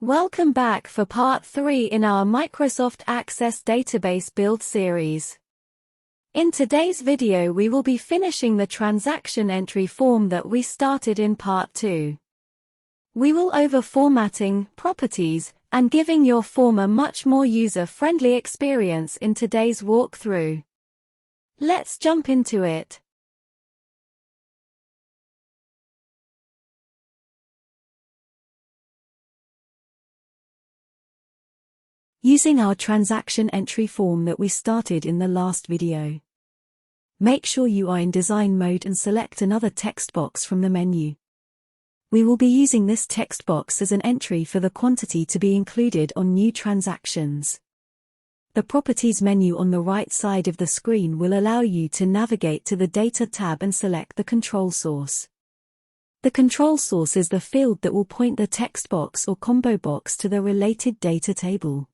Welcome back for part 3 in our Microsoft Access database build series. In today's video we will be finishing the transaction entry form that we started in part 2. We will over formatting, properties, and giving your form a much more user-friendly experience in today's walkthrough. Let's jump into it. Using our transaction entry form that we started in the last video. Make sure you are in design mode and select another text box from the menu. We will be using this text box as an entry for the quantity to be included on new transactions. The Properties menu on the right side of the screen will allow you to navigate to the Data tab and select the control source. The control source is the field that will point the text box or combo box to the related data table.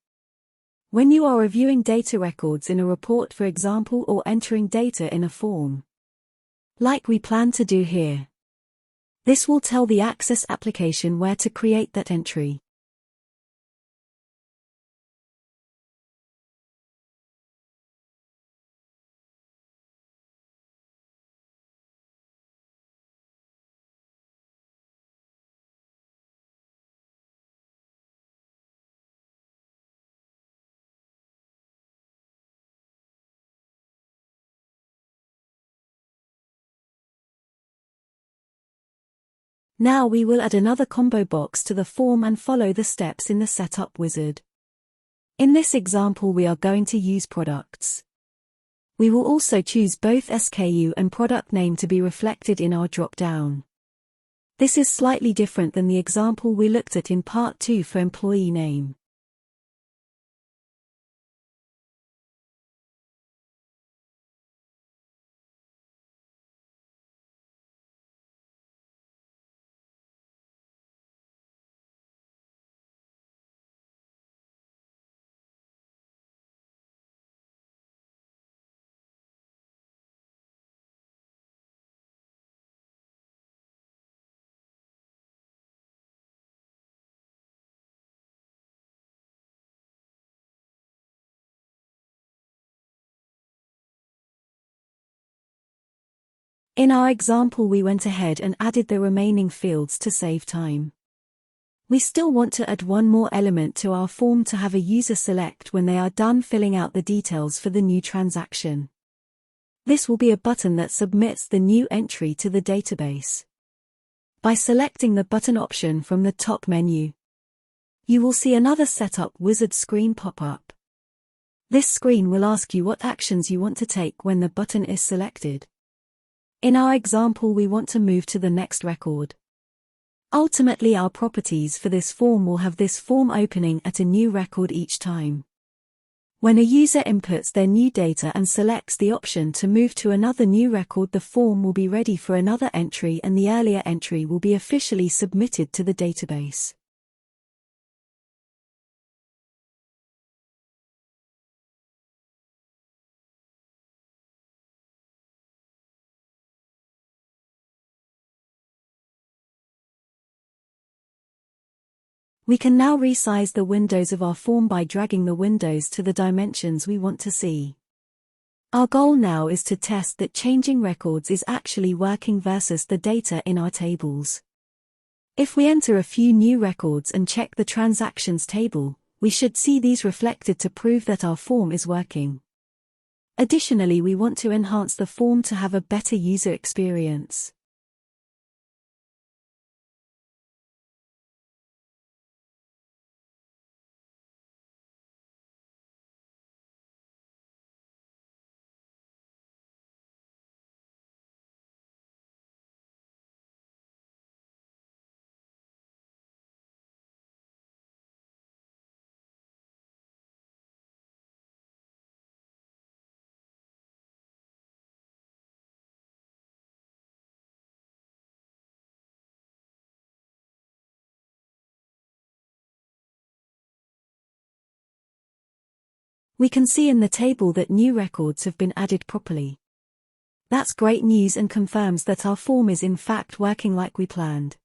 When you are reviewing data records in a report, for example, or entering data in a form, like we plan to do here, this will tell the Access application where to create that entry. Now we will add another combo box to the form and follow the steps in the Setup wizard. In this example we are going to use products. We will also choose both SKU and product name to be reflected in our drop-down. This is slightly different than the example we looked at in part 2 for employee name. In our example we went ahead and added the remaining fields to save time. We still want to add one more element to our form to have a user select when they are done filling out the details for the new transaction. This will be a button that submits the new entry to the database. By selecting the button option from the top menu, you will see another Setup wizard screen pop up. This screen will ask you what actions you want to take when the button is selected. In our example we want to move to the next record. Ultimately our properties for this form will have this form opening at a new record each time. When a user inputs their new data and selects the option to move to another new record, the form will be ready for another entry and the earlier entry will be officially submitted to the database. We can now resize the windows of our form by dragging the windows to the dimensions we want to see. Our goal now is to test that changing records is actually working versus the data in our tables. If we enter a few new records and check the transactions table, we should see these reflected to prove that our form is working. Additionally, we want to enhance the form to have a better user experience. We can see in the table that new records have been added properly. That's great news and confirms that our form is in fact working like we planned.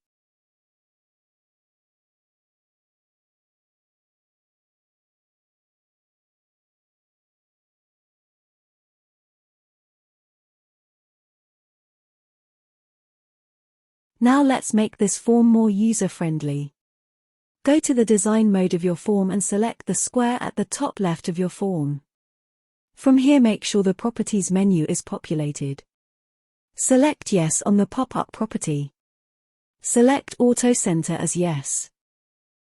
Now let's make this form more user-friendly. Go to the design mode of your form and select the square at the top left of your form. From here, make sure the Properties menu is populated. Select Yes on the pop-up property. Select Auto Center as Yes.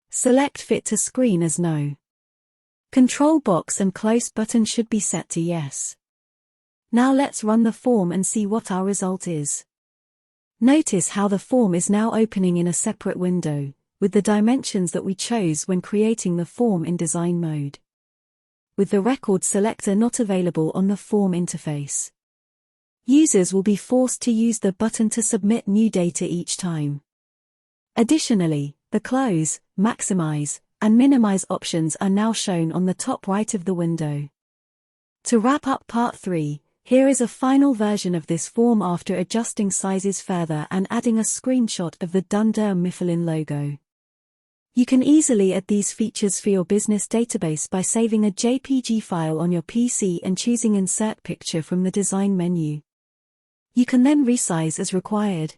Select Fit to Screen as No. Control box and close button should be set to Yes. Now let's run the form and see what our result is. Notice how the form is now opening in a separate window, with the dimensions that we chose when creating the form in design mode. With the record selector not available on the form interface, users will be forced to use the button to submit new data each time. Additionally, the close, maximize, and minimize options are now shown on the top right of the window. To wrap up part 3, here is a final version of this form after adjusting sizes further and adding a screenshot of the Dunder Mifflin logo. You can easily add these features for your business database by saving a JPG file on your PC and choosing Insert Picture from the design menu. You can then resize as required.